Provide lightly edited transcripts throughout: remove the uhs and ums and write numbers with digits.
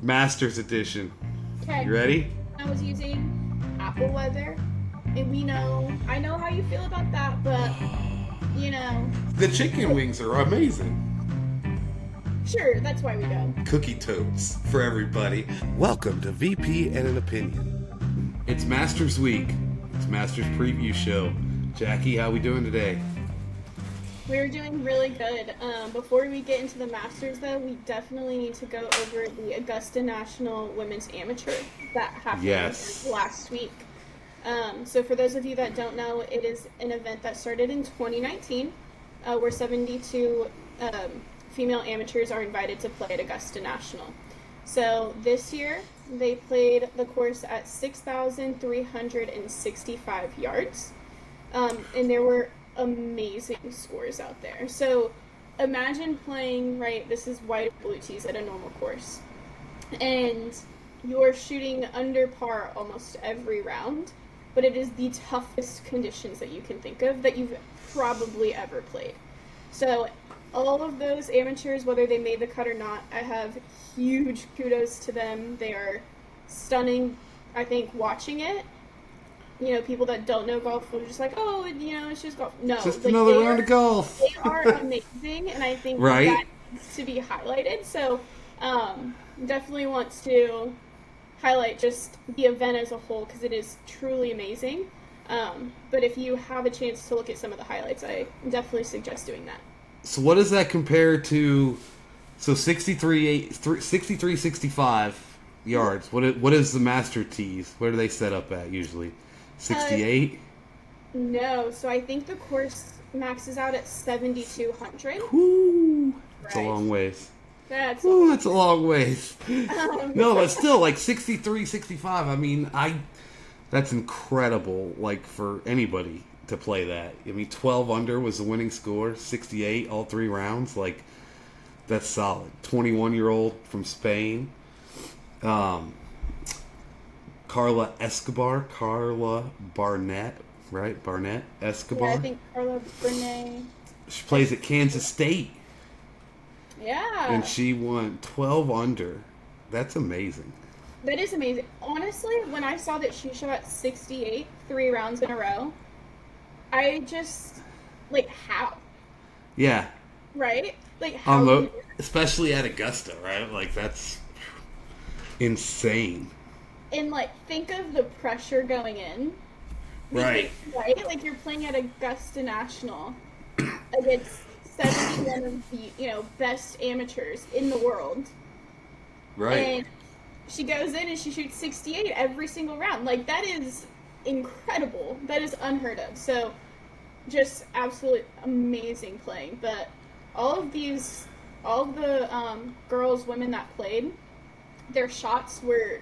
Masters edition. Okay. You ready? I was using Apple Weather, and I know how you feel about that, but you know, The chicken wings are amazing. sure, that's why we go. Cookie totes for everybody. Welcome to VP and an Opinion. It's Masters Week. It's Masters Preview Show. Jackie, how we doing today? We're doing really good. Before we get into the Masters, though, we definitely need to go over the Augusta National Women's Amateur that happened last week. So for those of you that don't know, it is an event that started in 2019, where 72 female amateurs are invited to play at Augusta National. So this year, they played the course at 6,365 yards, and there were amazing scores out there. So imagine playing, this is white or blue tees at a normal course, and you're shooting under par almost every round, but it is the toughest conditions that you can think of that you've probably ever played. So all of those amateurs, whether they made the cut or not, I have huge kudos to them. They are stunning, I think, watching it. People that don't know golf are just like, oh, it's just golf. No, just another round of golf. They are amazing, and I think that needs to be highlighted. So definitely want to highlight just the event as a whole because it is truly amazing. But if you have a chance to look at some of the highlights, I definitely suggest doing that. So what does that compare to? So 65 yards. What is the master tees? Where do they set up at usually? 68? No, so I think the course maxes out at 7,200. Whoo! That's a long ways. That's a long ways. No, but still, 63, 65. I mean, that's incredible, for anybody to play that. I mean, 12 under was the winning score, 68 all three rounds. That's solid. 21-year-old from Spain. Carla Barnett, right? Barnett Escobar. Yeah, I think Carla Barnett. She plays at Kansas State. Yeah. And she won 12 under. That's amazing. That is amazing. Honestly, when I saw that she shot 68 3 rounds in a row, I just, how? Yeah. Right? How? Especially at Augusta, right? That's insane. And, think of the pressure going in. Right. Right? You're playing at Augusta National against 71 of the, best amateurs in the world. Right. And she goes in and she shoots 68 every single round. That is incredible. That is unheard of. So, just absolutely amazing playing. But all of the women that played, their shots were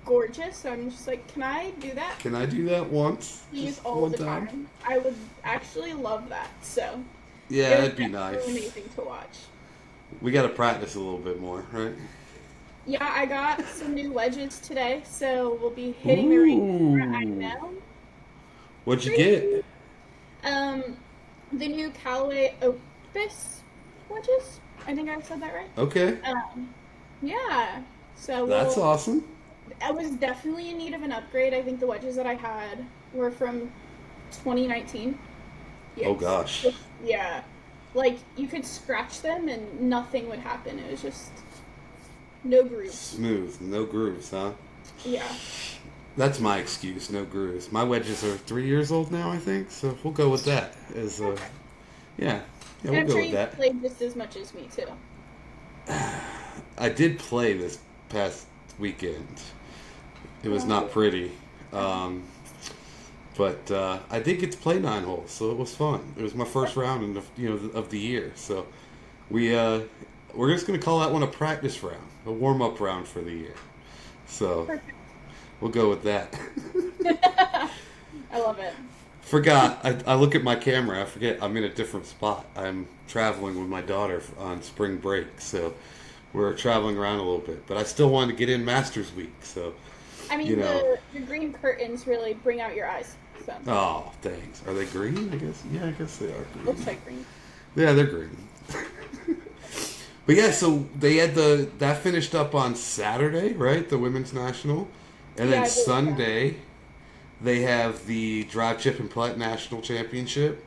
gorgeous, so I'm just can I do that? Can I do that once? Use all the time. I would actually love that. So yeah, that'd be nice. Amazing to watch. We got to practice a little bit more, right? Yeah, I got some new wedges today, so we'll be hitting the range right now. What'd you get? The new Callaway Opus wedges. I think I said that right. Okay. Yeah. So that's awesome. I was definitely in need of an upgrade. I think the wedges that I had were from 2019. Yes. Oh gosh. Yeah. You could scratch them and nothing would happen. It was just no grooves. Smooth, no grooves, huh? Yeah. That's my excuse, no grooves. My wedges are 3 years old now, I think, so we'll go with that. Yeah, we'll go with that. I'm sure you played just as much as me, too. I did play this past weekend. It was not pretty. But I did get to play 9 holes, so it was fun. It was my first round of the year. So we're just going to call that one a practice round, a warm-up round for the year. So we'll go with that. I love it. Forgot. I look at my camera. I forget I'm in a different spot. I'm traveling with my daughter on spring break, so we're traveling around a little bit. But I still wanted to get in Masters Week, so I mean, the green curtains really bring out your eyes. So. Oh, thanks. Are they green? I guess. Yeah, I guess they are green. Looks like green. Yeah, they're green. But yeah, so they had that finished up on Saturday, right? The women's national, and Yeah, then I believe that. Sunday they have the drive, chip, and putt national championship.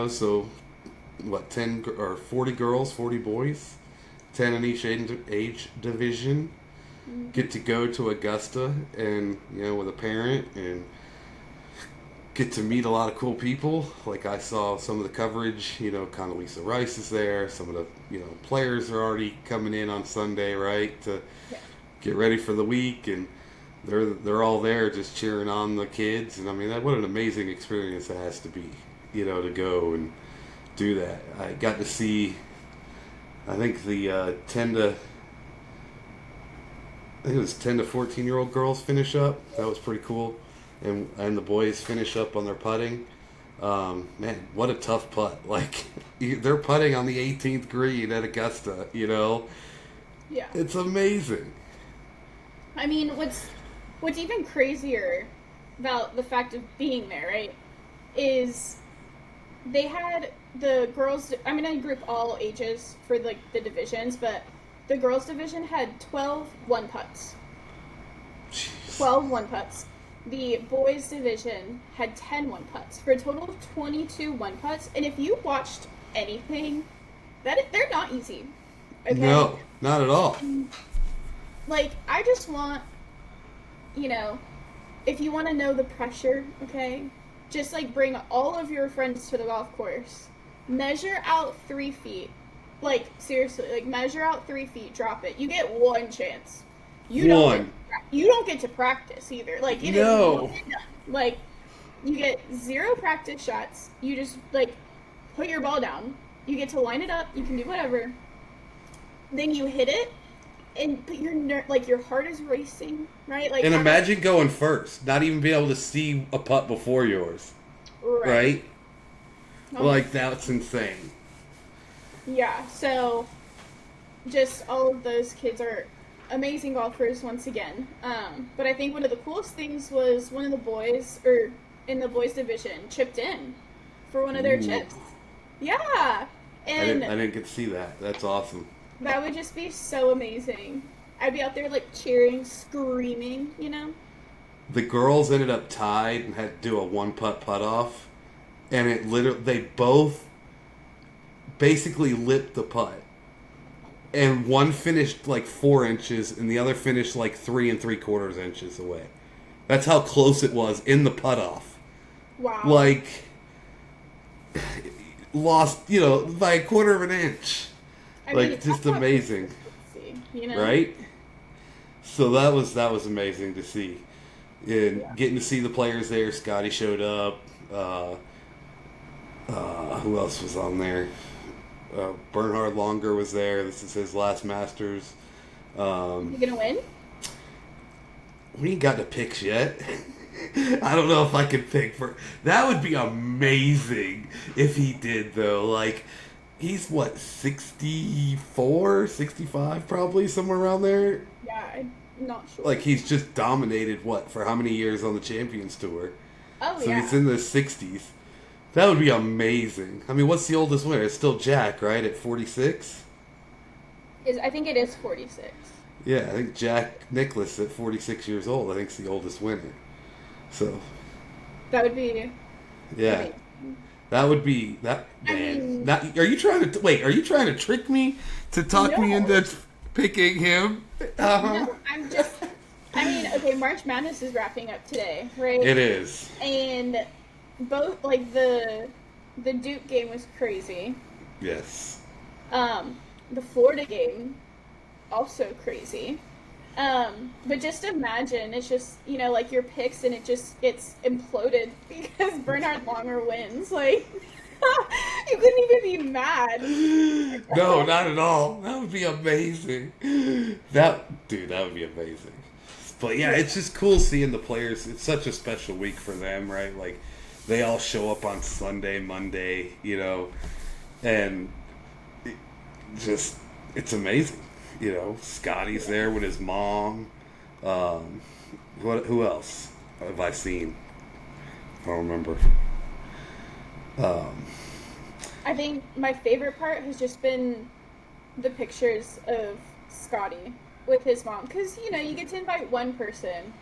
So what, 40 girls, 40 boys, 10 in each age division Mhm. get to go to Augusta and with a parent and get to meet a lot of cool people. Like I saw some of the coverage. Condoleezza Rice is there. Some of the players are already coming in on Sunday, right, to Yeah. get ready for the week, and they're all there just cheering on the kids. And I mean, what an amazing experience that has to be, to go and do that. I got to see, I think the 10 to 14-year-old girls finish up. That was pretty cool, and the boys finish up on their putting. Man, what a tough putt! Like they're putting on the 18th green at Augusta. Yeah. It's amazing. I mean, what's even crazier about the fact of being there, right, is they had the girls. I'm gonna group all ages for like the divisions, but the girls division had 12 one putts. Jeez. 12 one putts. The boys division had 10 one putts for a total of 22 one putts. And if you watched anything, they're not easy. Okay, No, not at all. like I just want, you know, if you want to know the pressure, okay, just like bring all of your friends to the golf course, measure out 3 feet. Like seriously, like measure out 3 feet, drop it. You get one chance. You don't get One. you don't get to practice either. Like it is one No. and done. Like you get zero practice shots. You just like put your ball down. You get to line it up. You can do whatever. Then you hit it, and but like your heart is racing, right? Like And having, imagine going first, not even being able to see a putt before yours, right. right? Oh, Like that's insane. yeah. So just all of those kids are amazing golfers once again. But I think one of the coolest things was one of the boys, or in the boys division, chipped in for one of their Ooh. chips. Yeah, I didn't. and I didn't get to see that. That's awesome. that would just be so amazing. I'd be out there like cheering, screaming, you know? The girls ended up tied and had to do a one putt off, and it literally they both basically lipped the putt, and one finished like 4 inches, and the other finished like 3 3/4 inches away. That's how close it was in the putt off. Wow. Like lost, by a quarter of an inch. I Like mean, just that's how it's amazing, supposed to be, you know? right? So that was amazing to see, and Yeah. getting to see the players there. Scotty showed up. Who else was on there? Bernhard Longer was there. This is his last Masters. You gonna win? We ain't got the picks yet. I don't know if I could pick for. That would be amazing if he did though. Like he's what, 64, 65 probably, somewhere around there. Yeah, I'm not sure. Like he's just dominated what for how many years on the Champions Tour? Oh So yeah. he's in the 60s. That would be amazing. I mean, what's the oldest winner? It's still Jack, right? At 46? I think it is 46. Yeah, I think Jack Nicklaus at 46 years old, I think is the oldest winner. So, That would be. yeah. Amazing. That would be that I man. mean- Now, are you trying to wait? Are you trying to trick me to talk me No. into picking him? No, I'm just. I mean, okay, March Madness is wrapping up today, right? It is. And both like the Duke game was crazy. Yes. The Florida game also crazy. But just imagine it's just like your picks and it's imploded because Bernhard Longer wins. Like you couldn't even be mad. No, not at all. That would be amazing. That would be amazing. But yeah, it's just cool seeing the players. It's such a special week for them, right? Like they all show up on Sunday, Monday, and it's amazing. Scotty's there with his mom. Who else have I seen? I don't remember. I think my favorite part has just been the pictures of Scotty with his mom, because you get to invite one person,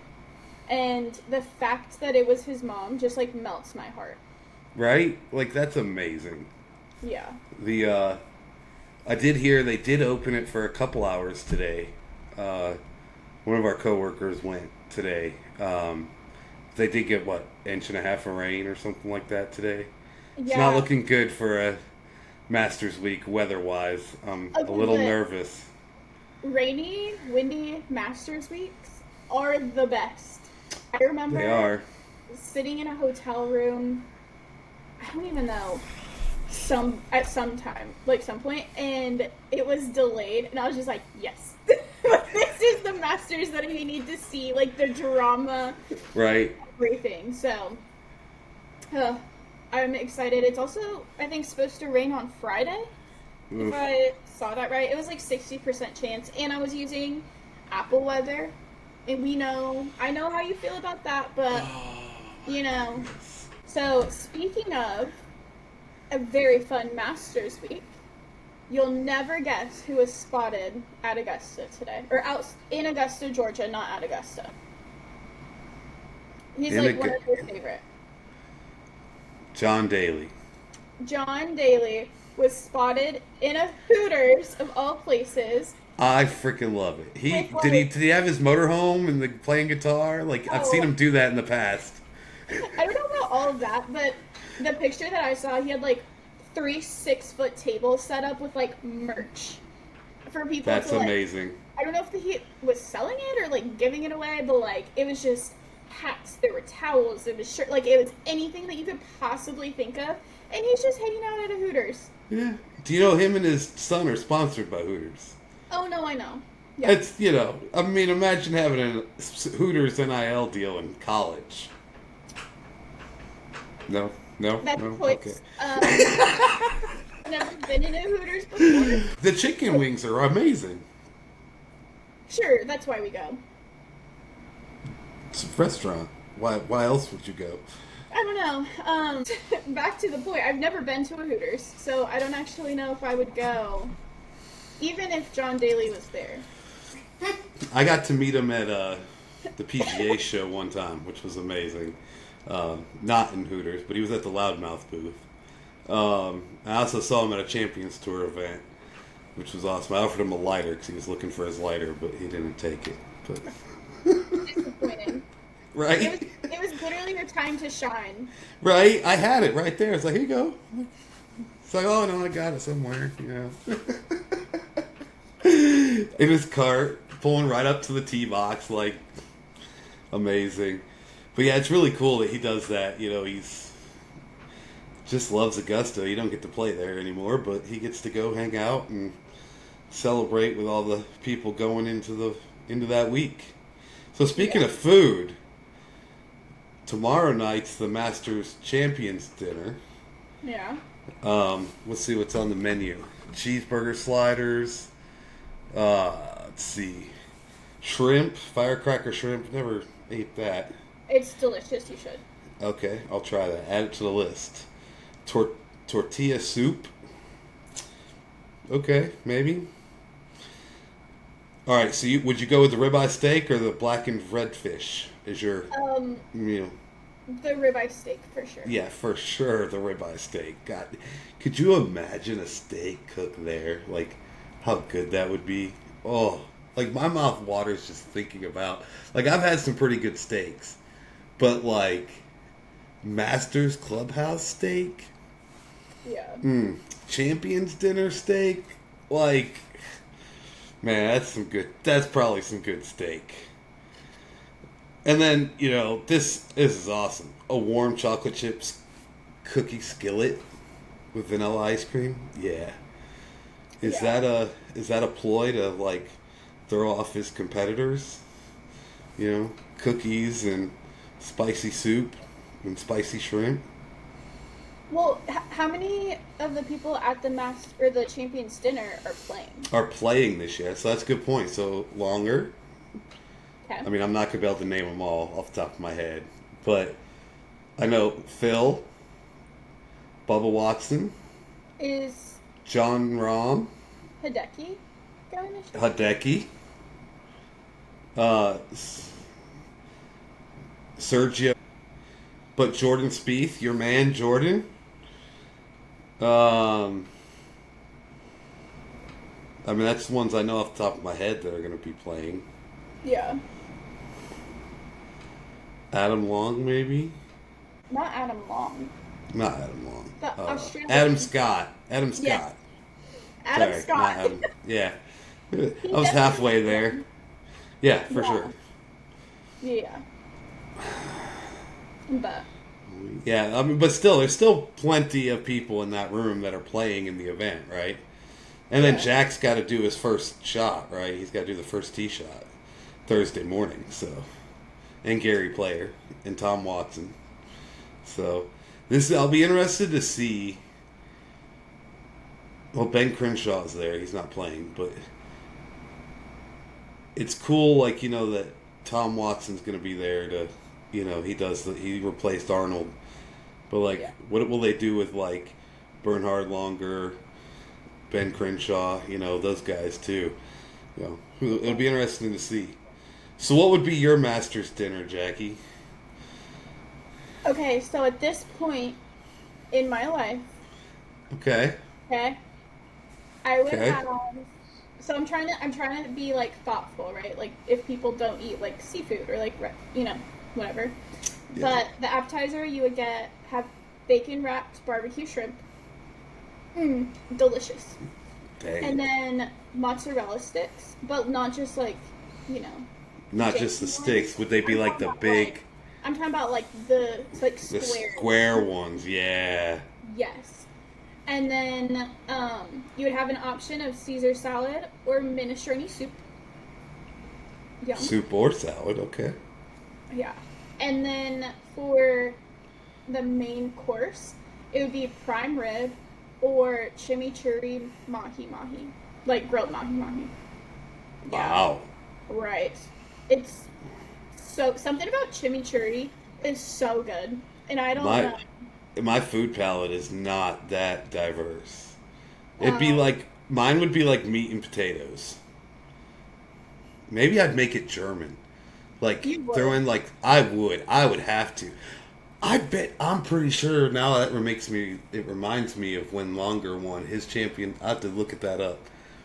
and the fact that it was his mom just like melts my heart. Right? Like, that's amazing. Yeah. I did hear they did open it for a couple hours today. One of our coworkers went today. They did get, what, inch and a half of rain or something like that today. Yeah. It's not looking good for a Masters week weather-wise. I'm a little nervous. Rainy, windy Masters weeks are the best. I remember they are. Sitting in a hotel room, I don't even know, at some point, and it was delayed, and I was just like, yes. This is the Masters that we need to see, like the drama. Right. Everything. So, I'm excited. It's also, I think, supposed to rain on Friday. Oof. If I saw that right. It was like 60% chance, and I was using Apple Weather, and I know how you feel about that, but, So, speaking of a very fun Masters week, you'll never guess who was spotted at Augusta today. Or out in Augusta, Georgia, not at Augusta. He's one of your favorite. John Daly. John Daly was spotted in a Hooters, of all places. I freaking love it. Did he have his motorhome and playing guitar? Like, I've seen him do that in the past. I don't know about all of that, but the picture that I saw, he had like 3 6-foot tables set up with like merch for people. That's amazing. I don't know if he was selling it or like giving it away, but like it was just hats, there were towels, it was shirt, like it was anything that you could possibly think of, and he's just hanging out at a Hooters. Yeah. Do you know him and his son are sponsored by Hooters? Oh no, I know. Yeah. It's I mean, imagine having a Hooters NIL deal in college. No. That's no? Okay. I've never been in a Hooters before. The chicken wings are amazing. Sure, that's why we go. It's a restaurant. Why else would you go? I don't know. Back to the point. I've never been to a Hooters, so I don't actually know if I would go, even if John Daly was there. I got to meet him at the PGA show one time, which was amazing. Not in Hooters, but he was at the Loudmouth booth. I also saw him at a Champions Tour event, which was awesome. I offered him a lighter because he was looking for his lighter, but he didn't take it. But disappointing. Right? It was literally your time to shine. Right? I had it right there. It's like, here you go. It's like, oh no, I got it somewhere. In his cart, pulling right up to the tee box, like, amazing. But yeah, it's really cool that he does that. He's just loves Augusta. You don't get to play there anymore, but he gets to go hang out and celebrate with all the people going into that week. So speaking of food, tomorrow night's the Masters Champions dinner. Yeah. Let's see what's on the menu. Cheeseburger sliders. Let's see. Shrimp, firecracker shrimp. Never ate that. It's delicious. You should. Okay, I'll try that. Add it to the list. Tortilla soup. Okay, maybe. All right. So, would you go with the ribeye steak or the blackened redfish? Is your meal? The ribeye steak for sure. Yeah, for sure, the ribeye steak. God, could you imagine a steak cooked there? Like, how good that would be. Oh, like my mouth waters just thinking about. Like, I've had some pretty good steaks. But, like, Masters Clubhouse steak? Yeah. Champions dinner steak? Like, man, that's probably some good steak. And then, this is awesome. A warm chocolate chips cookie skillet with vanilla ice cream? Yeah. Is that a ploy to, like, throw off his competitors? Cookies and spicy soup and spicy shrimp. Well, how many of the people at the Champions dinner are playing this year? So that's a good point. So longer. Okay. I mean, I'm not gonna be able to name them all off the top of my head, but I know Phil, Bubba Watson, is John Rahm, Hideki garnish. Hideki. Uh, Sergio. But Jordan Spieth, your man Jordan. Um, I mean, that's the ones I know off the top of my head that are going to be playing. Yeah. Adam Long, maybe? Not Adam Long. Not Adam Long. The Australian. Adam Scott. Adam Scott. Yes. Adam Sorry, Scott. not Adam. Yeah. I was halfway there. Yeah, for sure. Yeah. But. Yeah, I mean, but still, there's still plenty of people in that room that are playing in the event, right? And then Jack's got to do his first shot, right? He's got to do the first tee shot Thursday morning, so. And Gary Player and Tom Watson. So, I'll be interested to see. Well, Ben Crenshaw's there. He's not playing, but it's cool, like, that Tom Watson's going to be there to, he replaced Arnold. But, like, what will they do with, like, Bernhard Longer, Ben Crenshaw, those guys, too. It'll be interesting to see. So what would be your Masters dinner, Jackie? Okay, so at this point in my life. Okay. I would have. So I'm trying to be like thoughtful, right? Like if people don't eat like seafood or like whatever. Yeah. But the appetizer you would have bacon wrapped barbecue shrimp. Delicious. Dang. And then mozzarella sticks, but not just like, Not just the sticks. Would they be like the big? I'm talking about like the square ones. Yeah. Yes. And then you would have an option of Caesar salad or minestrone soup. Yum. Soup or salad, okay. Yeah. And then for the main course, it would be prime rib or chimichurri mahi-mahi. Like grilled mahi-mahi. Yeah. Wow. Right. It's so... Something about chimichurri is so good. And I don't know. My food palate is not that diverse. It'd be like... Mine would be like meat and potatoes. Maybe I'd make it German. Like, throw in like... I would have to. I'm pretty sure now that it reminds me of when Longer won his champion. I have to look at that up.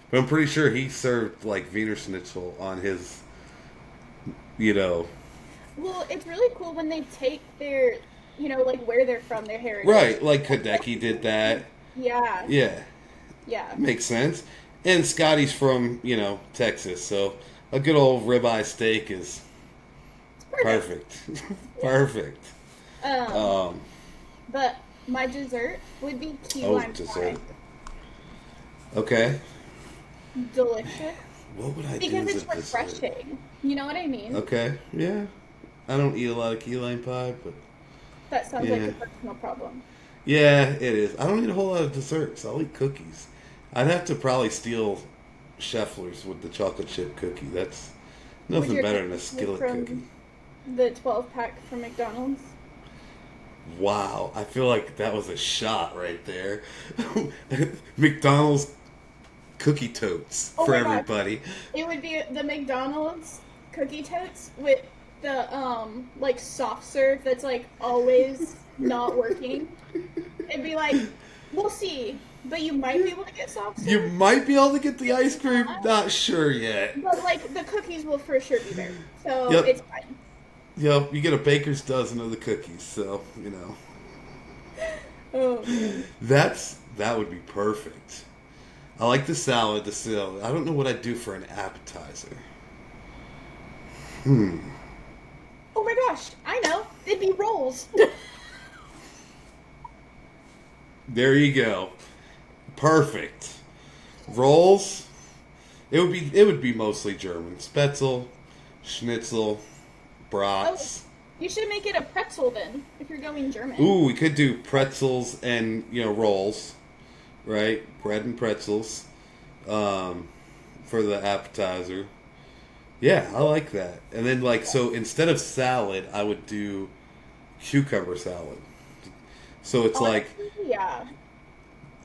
But I'm pretty sure he served like Wiener Schnitzel on his, Well, it's really cool when they take their, like where they're from, their heritage. Right, like Hideki did that. Yeah. Yeah. Makes sense. And Scotty's from, Texas, so a good old ribeye steak is perfect. Perfect. But my dessert would be key lime pie. Okay. Delicious. What would I do? Because it's refreshing. You know what I mean? Okay. Yeah. I don't eat a lot of key lime pie, but that sounds like a personal problem. Yeah, it is. I don't eat a whole lot of desserts. I'll eat cookies. I'd have to probably steal Scheffler's with the chocolate chip cookie. That's nothing better than a skillet cookie. The 12-pack from McDonald's. Wow, I feel like that was a shot right there. McDonald's cookie totes for everybody. God. It would be the McDonald's cookie totes with the like soft serve that's like always not working. It'd be like, we'll see, but you might be able to get soft serve. You might be able to get the ice cream. Not sure yet. But like the cookies will for sure be there, so it's fine. Yep, you get a baker's dozen of the cookies, so, Oh, man. That would be perfect. I like the salad, I don't know what I'd do for an appetizer. Oh my gosh, I know. They'd be rolls. There you go. Perfect. Rolls. It would be mostly German. Spätzle, Schnitzel, brats. Oh, you should make it a pretzel then, if you're going German. Ooh, we could do pretzels and, rolls, right? Bread and pretzels for the appetizer. Yeah, I like that. And then, so instead of salad, I would do cucumber salad. So it's Yeah.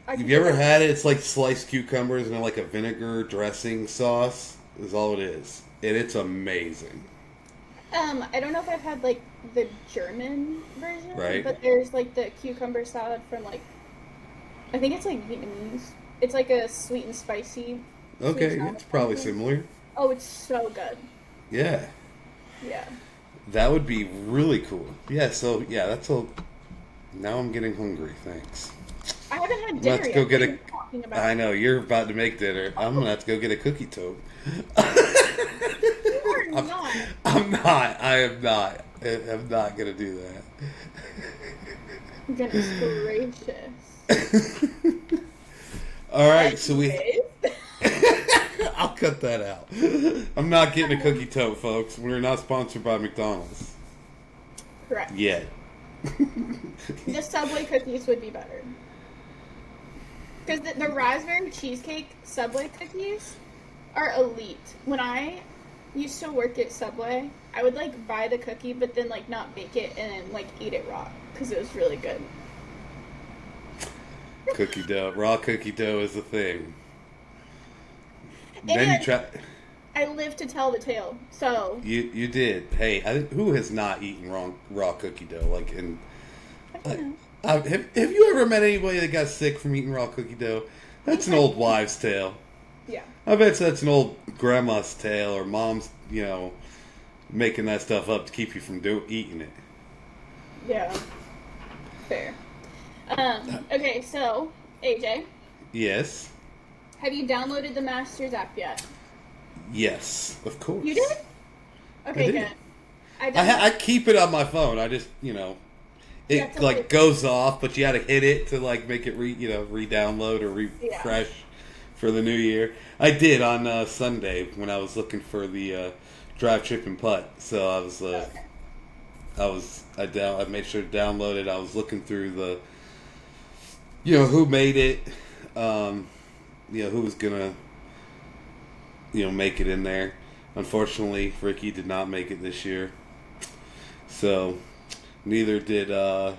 Have you ever had it? It's like sliced cucumbers and like a vinegar dressing sauce is all it is. And it's amazing. I don't know if I've had like the German version, Right. but there's like the cucumber salad from like I think it's like Vietnamese. It's like a sweet and spicy. Okay, it's probably similar. Oh, it's so good. Yeah. Yeah. That would be really cool. Yeah, so yeah, that's all. Now I'm getting hungry, thanks. I haven't had dinner Let's yet. go get What are a. you talking about? I know, you're about to make dinner. I'm gonna have to go get a cookie tote. You are not. I'm not. I am not. I'm not gonna do that. Goodness gracious. All right, so we. Anyways. I'll cut that out. I'm not getting a cookie tote, folks. We're not sponsored by McDonald's. Correct. Yet. The Subway cookies would be better. Because the raspberry cheesecake Subway cookies are elite. When I used to work at Subway, I would like buy the cookie but then like not bake it and then like eat it raw because it was really good. Cookie dough. Raw cookie dough is a thing. And Then you try. I live to tell the tale. So You did. Hey, who has not eaten raw cookie dough? Like in. I don't know. Have you ever met anybody that got sick from eating raw cookie dough? That's an old wives' tale. Yeah. I bet that's an old grandma's tale or mom's, making that stuff up to keep you from eating it. Yeah. Fair. Okay, so AJ, Yes. have you downloaded the Masters app yet? Yes, of course. You did? Okay, I did. good. I keep it on my phone. I just, it like goes off, but you got to hit it to like make it re-download or refresh for the new year. I did on Sunday when I was looking for the drive, chip, and putt. So I made sure to download it. I was looking through the, who made it, who was gonna, make it in there. Unfortunately, Ricky did not make it this year. So, neither did, oh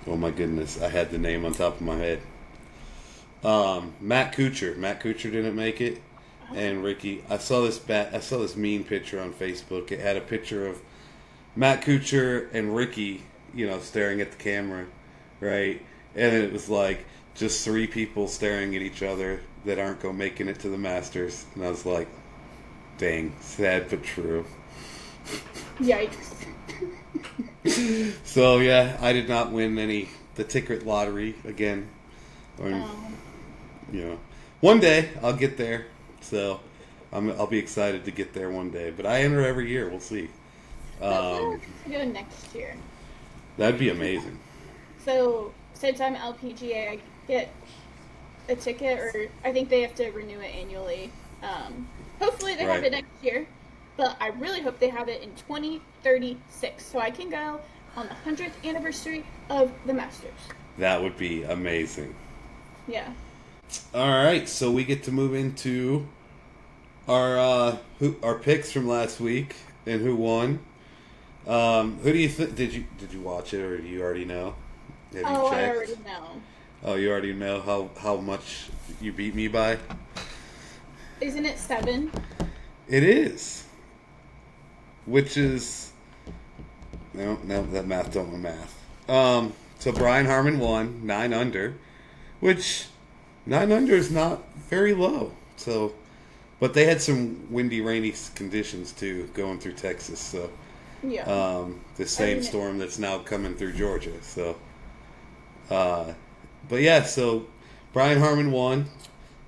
my goodness, I had the name on top of my head. Matt Kuchar. Matt Kuchar didn't make it. And Ricky, I saw this mean picture on Facebook. It had a picture of Matt Kuchar and Ricky, staring at the camera, right? And it was like just three people staring at each other that aren't making it to the Masters. And I was like, dang, sad but true. Yikes. So yeah, I did not win the ticket lottery again. One day I'll get there. So I'll be excited to get there one day. But I enter every year. We'll see. To go next year. That'd be amazing. So since I'm LPGA, I get a ticket, or I think they have to renew it annually. Hopefully they have it next year, but I really hope they have it in 2036 so I can go on the 100th anniversary of the Masters. That would be amazing. Yeah. All right, so we get to move into our picks from last week and who won. Who do you think? Did you watch it, or do you already know? Have you checked? I already know. Oh, you already know how much you beat me by? Isn't it 7? It is. Which is... No, that math don't know math. So Brian Harmon won, 9 under. Which, 9 under is not very low. So, but they had some windy, rainy conditions, too, going through Texas. So, yeah. The same storm that's now coming through Georgia. So, but yeah, so Brian Harmon won.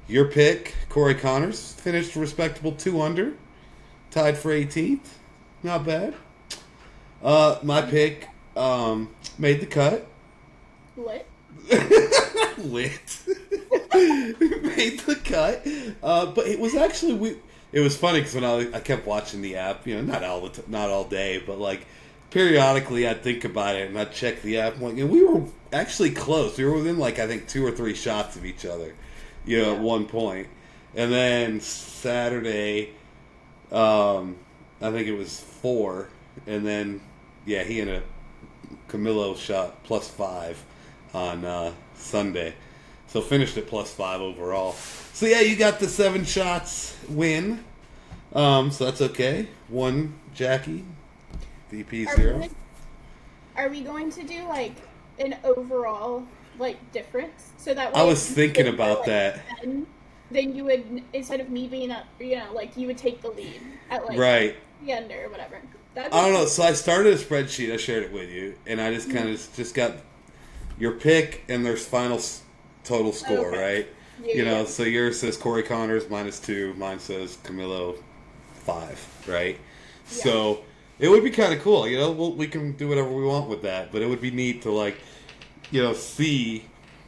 Your pick, Corey Connors, finished a respectable 2 under, tied for 18th. Not bad. My pick made the cut. Lit. Lit. Made the cut. But it was actually it was funny because when I kept watching the app, not all day, but like periodically I'd think about it and I'd check the app. And we were actually close. We were within like I think 2 or 3 shots of each other. At one point. And then Saturday, I think it was 4. And then, he ended up Camilo shot +5 on Sunday. So finished at +5 overall. So yeah, you got the 7 shots win. So that's okay. 1 Jackie, VP 0. Are we going to do like an overall like difference so that way I was thinking about that. 10, then you would, instead of me being up, like you would take the lead at like Right. the end or whatever. I don't know. So I started a spreadsheet. I shared it with you, and I just kind of just got your pick and their final total score, right? Yeah, So yours says Corey Connors -2, mine says Camilo 5, right? Yeah. So it would be kind of cool, we can do whatever we want with that, but it would be neat to like, see,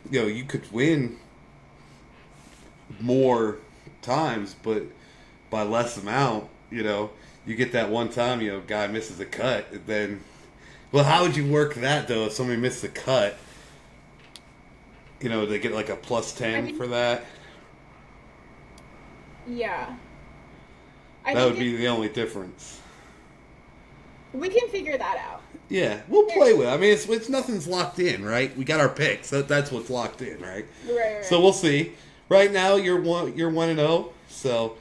you could win more times, but by less amount, you get that one time, guy misses a cut, and then, well, how would you work that though if somebody missed a cut? They get like a +10 for that. Yeah. That would be the only difference. We can figure that out. Yeah, we'll play with it. I mean, it's nothing's locked in, right? We got our picks. That's what's locked in, right? Right. So we'll see. Right now, you're 1-0, so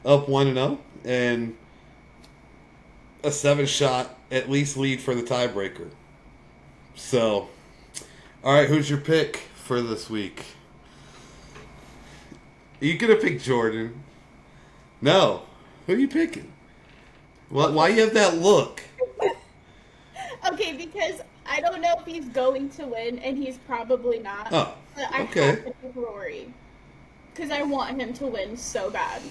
up 1-0, and a 7-shot at least lead for the tiebreaker. So, all right, who's your pick for this week? Are you gonna pick Jordan? No. Who are you picking? Why you have that look? Okay, because I don't know if he's going to win, and he's probably not. Oh, but I okay. have to pick Rory. Because I want him to win so bad.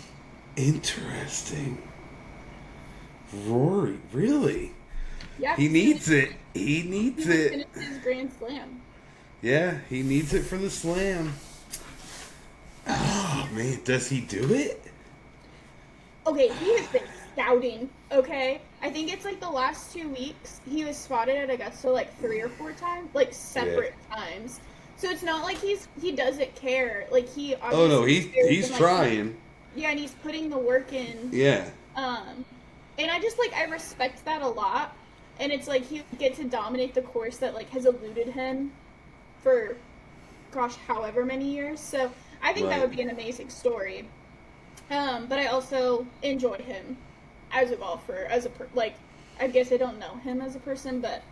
Interesting. Rory, really? Yeah. He needs it. He needs it. Finished his Grand Slam. Yeah, he needs it for the slam. Oh, man, does he do it? Okay, he has been scouting, okay? I think it's like the last 2 weeks, he was spotted at Augusta like 3 or 4 times, like separate times. So it's not like he doesn't care. Like he obviously Oh no, he's trying. Yeah, and he's putting the work in. Yeah. And I just I respect that a lot. And it's like he would get to dominate the course that like has eluded him for gosh, however many years. So I think that would be an amazing story. But I also enjoy him as a golfer, I guess I don't know him as a person, but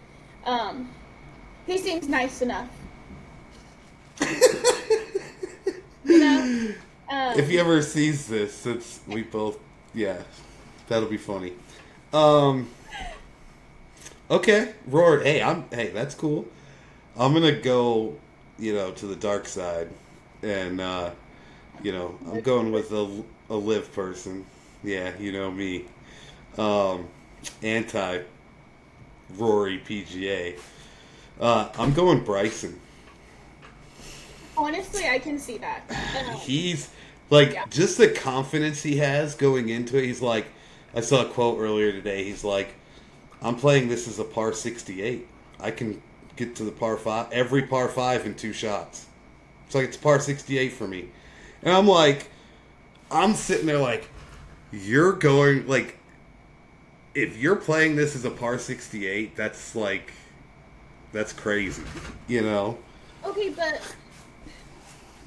he seems nice enough. If he ever sees this, since we both, that'll be funny. Okay, Rory. Hey, that's cool. I'm gonna go, to the dark side, and I'm going with a live person. Yeah, you know me. Anti Rory PGA. I'm going Bryson. Honestly, I can see that. He's just the confidence he has going into it. He's like, I saw a quote earlier today. He's like, I'm playing this as a par 68. I can get to the par 5, every par 5 in 2 shots. It's like it's par 68 for me. And I'm like, I'm sitting there like, you're going, like, if you're playing this as a par 68, that's crazy, Okay, but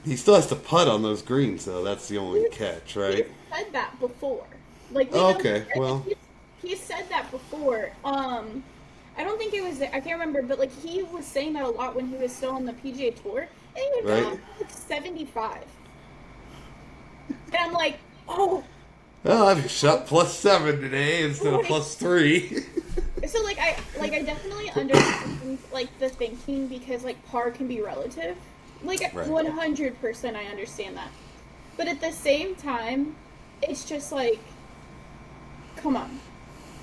he still has to putt on those greens, though. That's the only catch, right? He's said that before. He said that before. I don't think it was, I can't remember, but he was saying that a lot when he was still on the PGA Tour, and he would go up 75. And I'm like, oh. Well, I've shot +7 today instead of +3. So I definitely understand the thinking because par can be relative. 100% I understand that. But at the same time, it's just come on.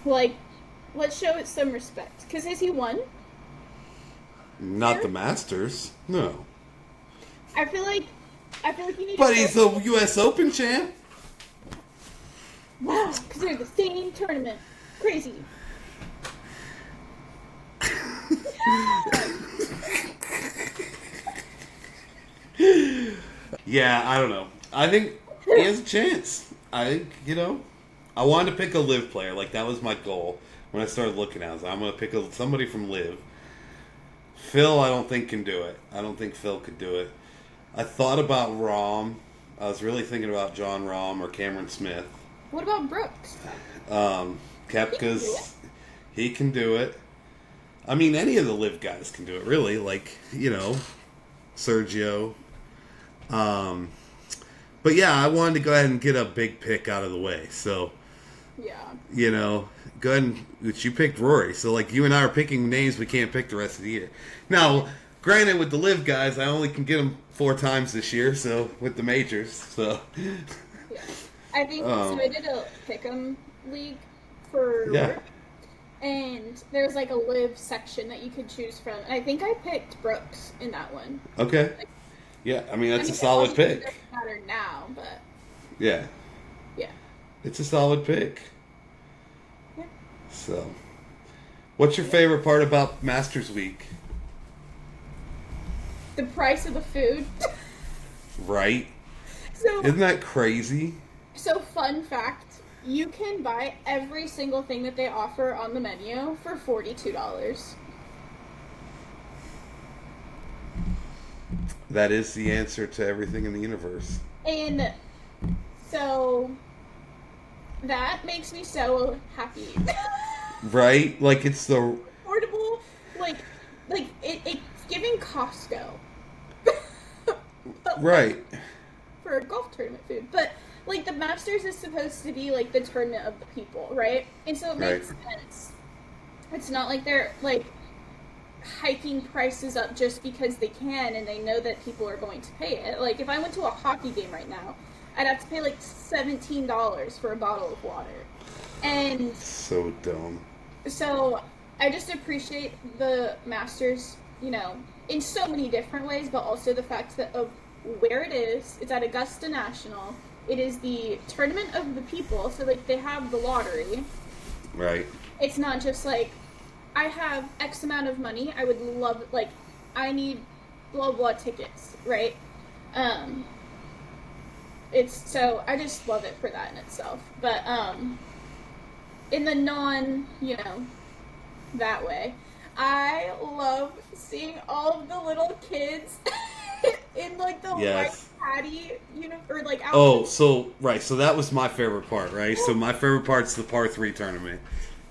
Let's show it some respect. Because has he won? Not the Masters. No. I feel like you need But he's the U.S. Open champ. Wow, because they're the same tournament. Crazy. Yeah, I don't know. I think he has a chance. I wanted to pick a live player. That was my goal when I started looking at it. I'm going to pick somebody from live. Phil, I don't think can do it. I don't think Phil could do it. I thought about Rahm. I was really thinking about John Rahm or Cameron Smith. What about Brooks? Koepka's, he can do it. I mean, any of the live guys can do it, really. Like, Sergio. But yeah, I wanted to go ahead and get a big pick out of the way. So, yeah. Go ahead and, which you picked Rory. So, like, you and I are picking names we can't pick the rest of the year. Now, granted, with the live guys, I only can get them 4 times this year, so, with the majors, so. Yeah. I think, so I did a pick'em league for Rory, and there was, like, a live section that you could choose from, and I think I picked Brooks in that one. Okay. Yeah, I mean, that's a solid pick. It doesn't matter now, but. Yeah. Yeah. It's a solid pick. Yeah. So, what's your favorite part about Masters Week? The price of the food. Right. So, isn't that crazy? So, fun fact, you can buy every single thing that they offer on the menu for $42. That is the answer to everything in the universe. And so that makes me so happy. Right? Like, it's the affordable, like it's giving Costco. Right. For a golf tournament food. But, like, the Masters is supposed to be, like, the tournament of the people, right? And so it makes sense. It's not like they're, like, hiking prices up just because they can and they know that people are going to pay it. Like, if I went to a hockey game right now, I'd have to pay, like, $17 for a bottle of water. And so dumb. So I just appreciate the Masters, in so many different ways, but also the fact that of where it is. It's at Augusta National. It is the tournament of the people, so, like, they have the lottery. Right. It's not just, like, I have X amount of money, I would love, like, I need blah blah tickets, right? So I just love it for that in itself. But, in the that way, I love seeing all of the little kids in, like, the white caddy, or, like, outfits. Oh, so that was my favorite part, right? So my favorite part's the par 3 tournament.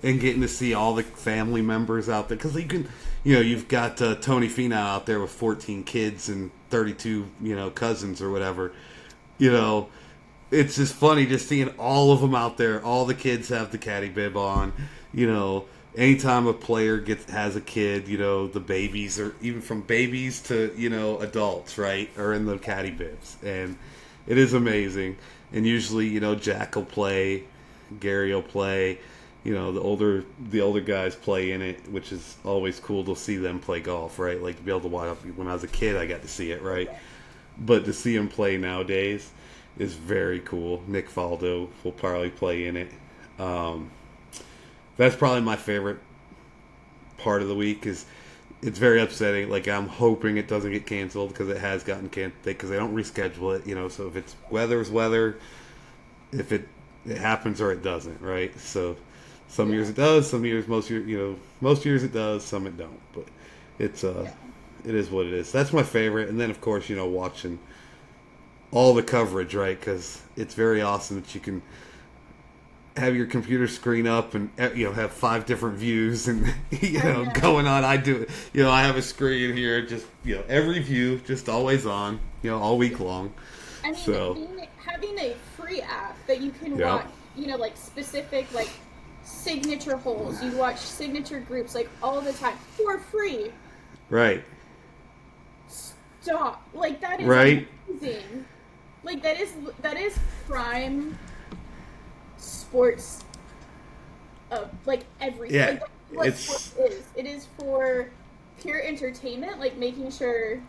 And getting to see all the family members out there. Because you can, you've got Tony Finau out there with 14 kids and 32, cousins or whatever. It's just funny just seeing all of them out there. All the kids have the caddy bib on. Anytime a player has a kid, the babies, or even from babies to, adults, right, are in the caddy bibs. And it is amazing. And usually, Jack will play, Gary will play. The older guys play in it, which is always cool to see them play golf, right? Like, to be able to watch. When I was a kid, I got to see it, right? But to see him play nowadays is very cool. Nick Faldo will probably play in it. That's probably my favorite part of the week. Is it's very upsetting. Like, I'm hoping it doesn't get canceled because it has gotten canceled because they don't reschedule it. So if it's weather, if it happens or it doesn't, right? So. Some years it does, most years it does, some it don't. But it's it is what it is. That's my favorite. And then, of course, watching all the coverage, right? Because it's very awesome that you can have your computer screen up and have 5 different views and going on. I do it. I have a screen here, just every view, just always on, all week long. I mean, having a free app that you can watch, like, specific, like, signature holes. You watch signature groups, like, all the time for free. Right. Stop. Like, that is amazing. Like, that is prime sports of, like, everything. Yeah. Like, what sports is. It is for pure entertainment, like, making sure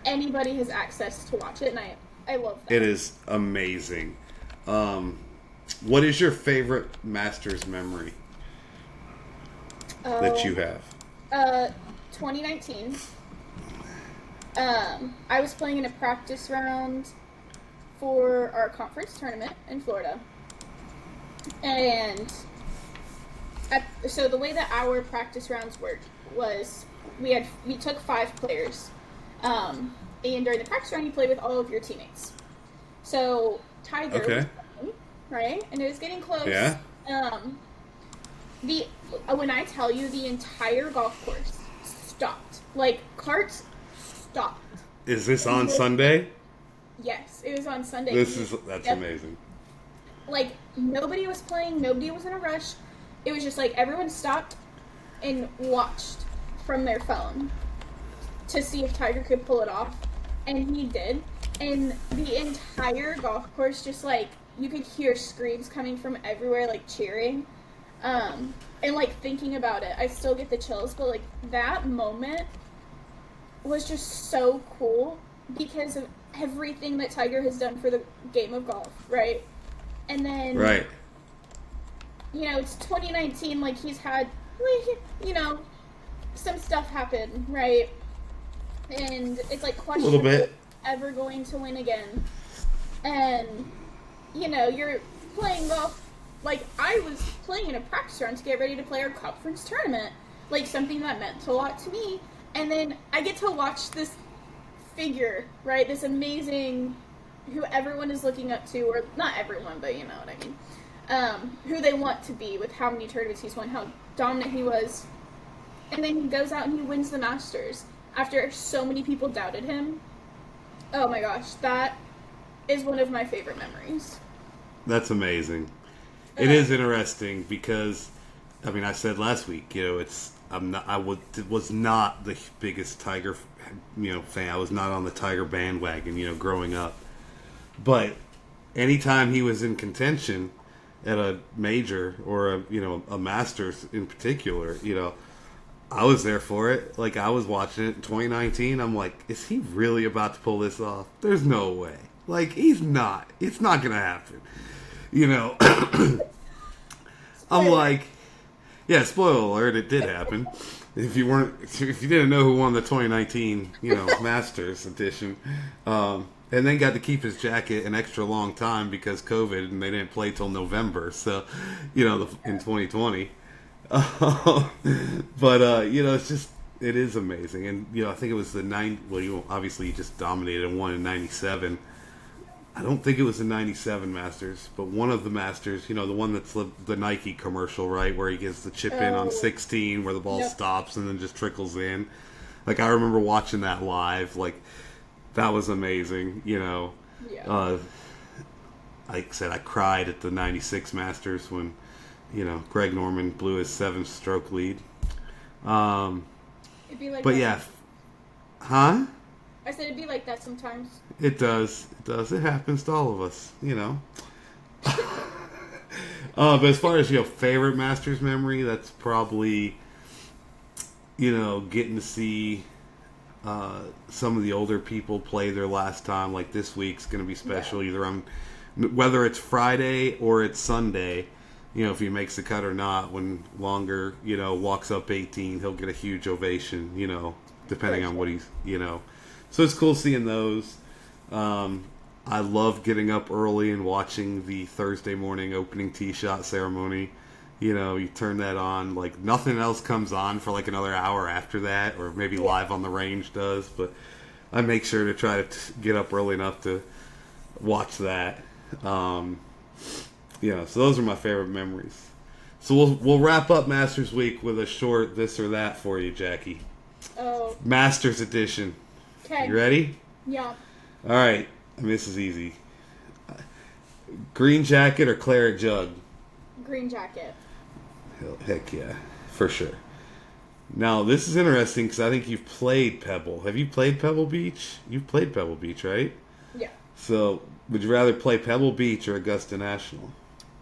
anybody has access to watch it, and I love that. It is amazing. What is your favorite Masters memory that you have? 2019. I was playing in a practice round for our conference tournament in Florida. And so the way that our practice rounds worked was we took 5 players, and during the practice round, you play with all of your teammates. So Tiger was playing, right, and it was getting close. Yeah. The when I tell you the entire golf course stopped, like carts stopped. Is this on Sunday? Yes, it was on Sunday. That's amazing. Like nobody was playing, nobody was in a rush. It was just like everyone stopped and watched from their phone to see if Tiger could pull it off, and he did. And the entire golf course, just like you could hear screams coming from everywhere, like cheering. And like thinking about it, I still get the chills, but like that moment was just so cool because of everything that Tiger has done for the game of golf, right? And then, right, you know, it's 2019, like he's had, you know, some stuff happen, right? And it's like questionable, a little bit, ever going to win again. And, you know, you're playing golf. Like, I was playing in a practice round to get ready to play our conference tournament. Like, something that meant a lot to me. And then I get to watch this figure, right? This amazing, who everyone is looking up to, or not everyone, but you know what I mean. Who they want to be with how many tournaments he's won, how dominant he was. And then he goes out and he wins the Masters after so many people doubted him. Oh my gosh, that is one of my favorite memories. That's amazing. It is interesting because, I mean, I said last week, you know, I was not the biggest Tiger, you know, fan. I was not on the Tiger bandwagon, you know, growing up. But anytime he was in contention at a major or a Masters in particular, you know, I was there for it. Like, I was watching it in 2019. I'm like, is he really about to pull this off? There's no way. Like, he's not. It's not going to happen. You know, I'm like, yeah, spoiler alert, it did happen. If you didn't know who won the 2019, you know, Masters edition, and then got to keep his jacket an extra long time because COVID, and they didn't play till November. So, you know, in 2020. But you know, it is amazing, and you know, I think it was obviously he just dominated and won in '97. I don't think it was the 97 Masters, but one of the Masters, you know, the one that's the Nike commercial, right, where he gets the chip in on 16, where the ball stops and then just trickles in. Like, I remember watching that live. Like, that was amazing, you know. Yeah. Like I said, I cried at the 96 Masters when, you know, Greg Norman blew his 7-stroke lead. It'd be like but that. Yeah. Huh? I said it'd be like that sometimes. It does. It does. It happens to all of us, you know. But as far as, you know, favorite Masters memory, that's probably, you know, getting to see some of the older people play their last time. Like, this week's going to be special. Yeah. Either on, whether it's Friday or it's Sunday, you know, if he makes the cut or not, when Longer, you know, walks up 18, he'll get a huge ovation, you know, depending on what he's, you know. So it's cool seeing those. I love getting up early and watching the Thursday morning opening tee shot ceremony. You know, you turn that on, like nothing else comes on for like another hour after that, or maybe Live on the Range does. But I make sure to try to get up early enough to watch that. You know, so those are my favorite memories. So we'll wrap up Masters Week with a short this or that for you, Jackie. Oh. Masters Edition. Okay. You ready? Yeah. All right. I mean, this is easy. Green jacket or claret jug? Green jacket. Heck yeah, for sure. Now, this is interesting because I think you've played Pebble. Have you played Pebble Beach? You've played Pebble Beach, right? Yeah. So, would you rather play Pebble Beach or Augusta National?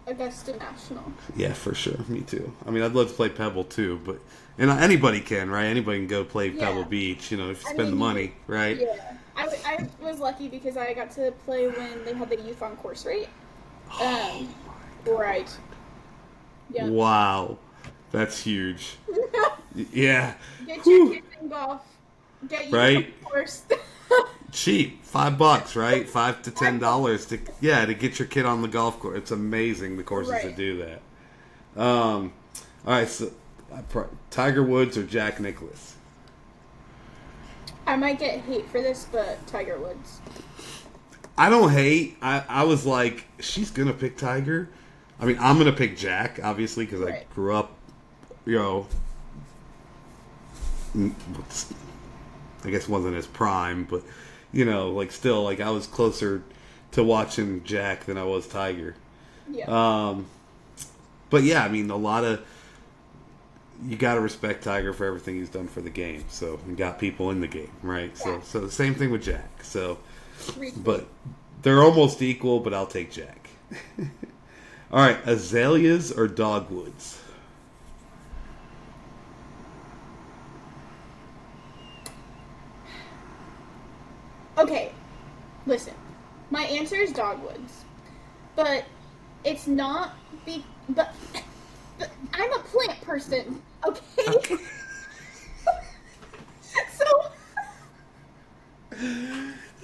Augusta National. Yeah, for sure. Me too. I mean, I'd love to play Pebble too, but anybody can, right? Anybody can go play Pebble Beach, you know, if you spend the money, right? Yeah. I was lucky because I got to play when they had the youth on course rate. Right. Yeah. Wow. That's huge. Yeah. Get your kids in golf. Get you right? on course. Cheap. $5, right? $5 to $10 to get your kid on the golf course. It's amazing the courses that do that. All right, so Tiger Woods or Jack Nicklaus? I might get hate for this, but Tiger Woods. I don't hate. I was like, she's going to pick Tiger. I mean, I'm going to pick Jack, obviously, because I grew up, I guess wasn't his prime, but, still, like, I was closer to watching Jack than I was Tiger. Yeah. But, yeah, I mean, you got to respect Tiger for everything he's done for the game. So, he got people in the game, right? Yeah. So the same thing with Jack. So, but they're almost equal, but I'll take Jack. All right, azaleas or dogwoods? Okay, listen. My answer is dogwoods, but it's not but I'm a plant person, okay? So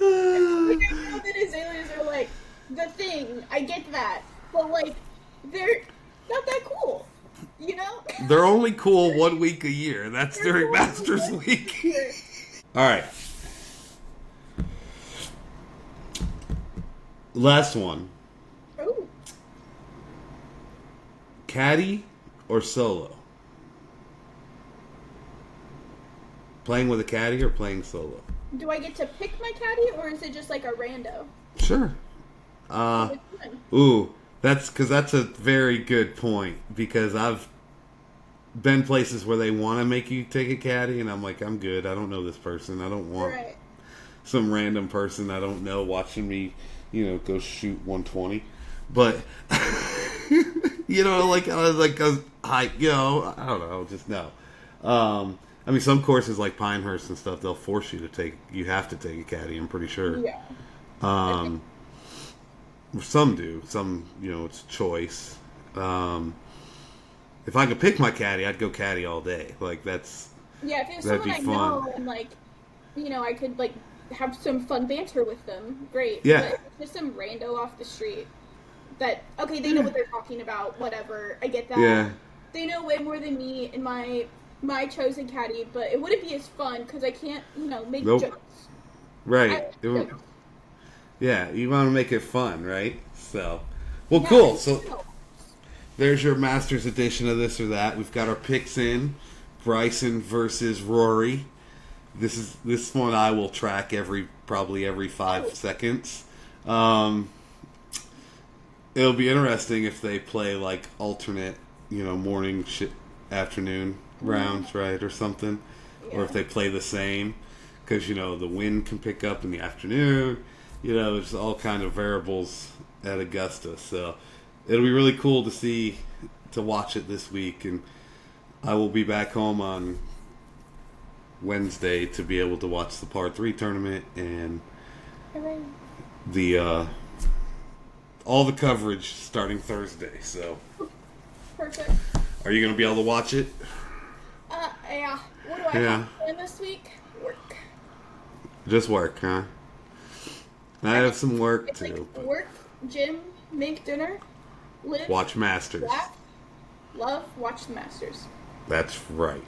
I know that azaleas are like the thing. I get that, but like they're not that cool, you know? They're only cool 1 week a year. That's during Masters Week. All right. Last one. Ooh. Caddy or solo? Playing with a caddy or playing solo? Do I get to pick my caddy, or is it just like a rando? Sure. That's a very good point, because I've been places where they want to make you take a caddy, and I'm like, I'm good. I don't know this person. I don't want some random person I don't know watching me, go shoot 120. But I don't know, just no. I mean, some courses like Pinehurst and stuff, they'll force you you have to take a caddy, I'm pretty sure. Yeah. Some do. Some, it's choice. If I could pick my caddy, I'd go caddy all day. Like, if it was someone I know, and, I could, have some fun banter with them, great. Yeah. But just some rando off the street that, okay, they know what they're talking about, whatever, I get that. Yeah. They know way more than me in my chosen caddy, but it wouldn't be as fun because I can't, make jokes. Right. Yeah, you want to make it fun, right? So, well, cool. So, there's your Masters edition of this or that. We've got our picks in. Bryson versus Rory. This one I will track probably every 5 seconds. It'll be interesting if they play alternate, morning, afternoon rounds, right, or something, or if they play the same, because the wind can pick up in the afternoon. There's all kind of variables at Augusta, so it'll be really cool to watch it this week, and I will be back home on Wednesday to be able to watch the par 3 tournament and the all the coverage starting Thursday. So perfect. Are you going to be able to watch it? Yeah. What do I have planned this week? Work. Just work, huh? I have some work too. Work, gym, make dinner, live, watch Masters. Laugh, love, watch the Masters. That's right.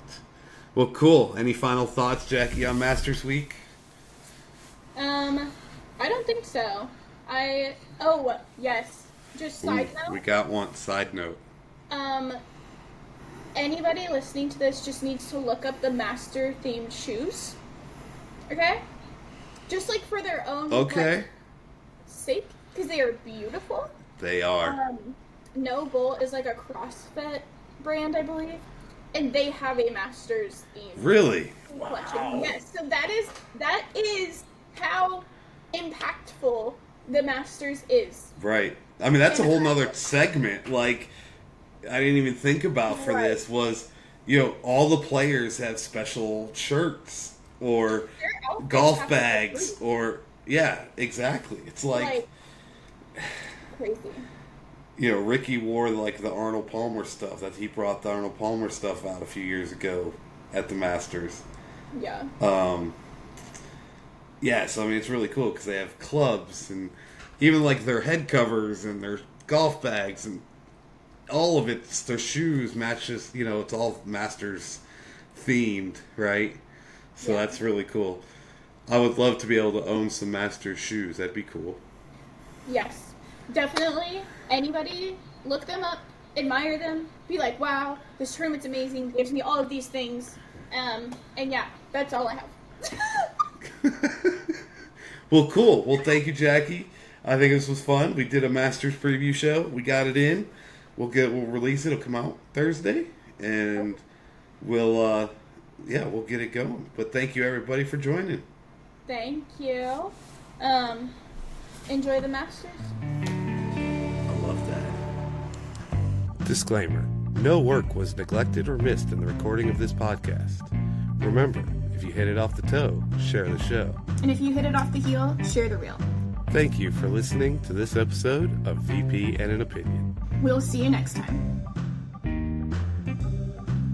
Well, cool. Any final thoughts, Jackie, on Masters Week? I don't think so. Yes. Just side note. We got one side note. Anybody listening to this just needs to look up the Master themed shoes. Okay? Just for their own sake, because they are beautiful. They are. Noble is a CrossFit brand, I believe, and they have a Masters theme. Really? Collection. Wow. Yes. So that is how impactful the Masters is. Right. I mean, that's a whole nother segment. I didn't even think about for this was, all the players have special shirts or golf bags or, exactly. It's crazy. Ricky wore the Arnold Palmer stuff. That he brought the Arnold Palmer stuff out a few years ago at the Masters. Yeah. So I mean, it's really cool because they have clubs and even their head covers and their golf bags and all of it's their shoes matches. It's all Masters themed, right? So that's really cool. I would love to be able to own some Masters shoes. That'd be cool. Yes, definitely. Anybody, look them up, admire them, be like, wow, this tournament's amazing, gives me all of these things. And yeah, that's all I have. Well, cool. Well, thank you, Jackie. I think this was fun. We did a Masters preview show. We got it in. We'll release it. It'll come out Thursday, and we'll get it going. But thank you, everybody, for joining. Thank you. Enjoy the Masters. I love that. Disclaimer. No work was neglected or missed in the recording of this podcast. Remember, if you hit it off the toe, share the show. And if you hit it off the heel, share the reel. Thank you for listening to this episode of VP and an Opinion. We'll see you next time.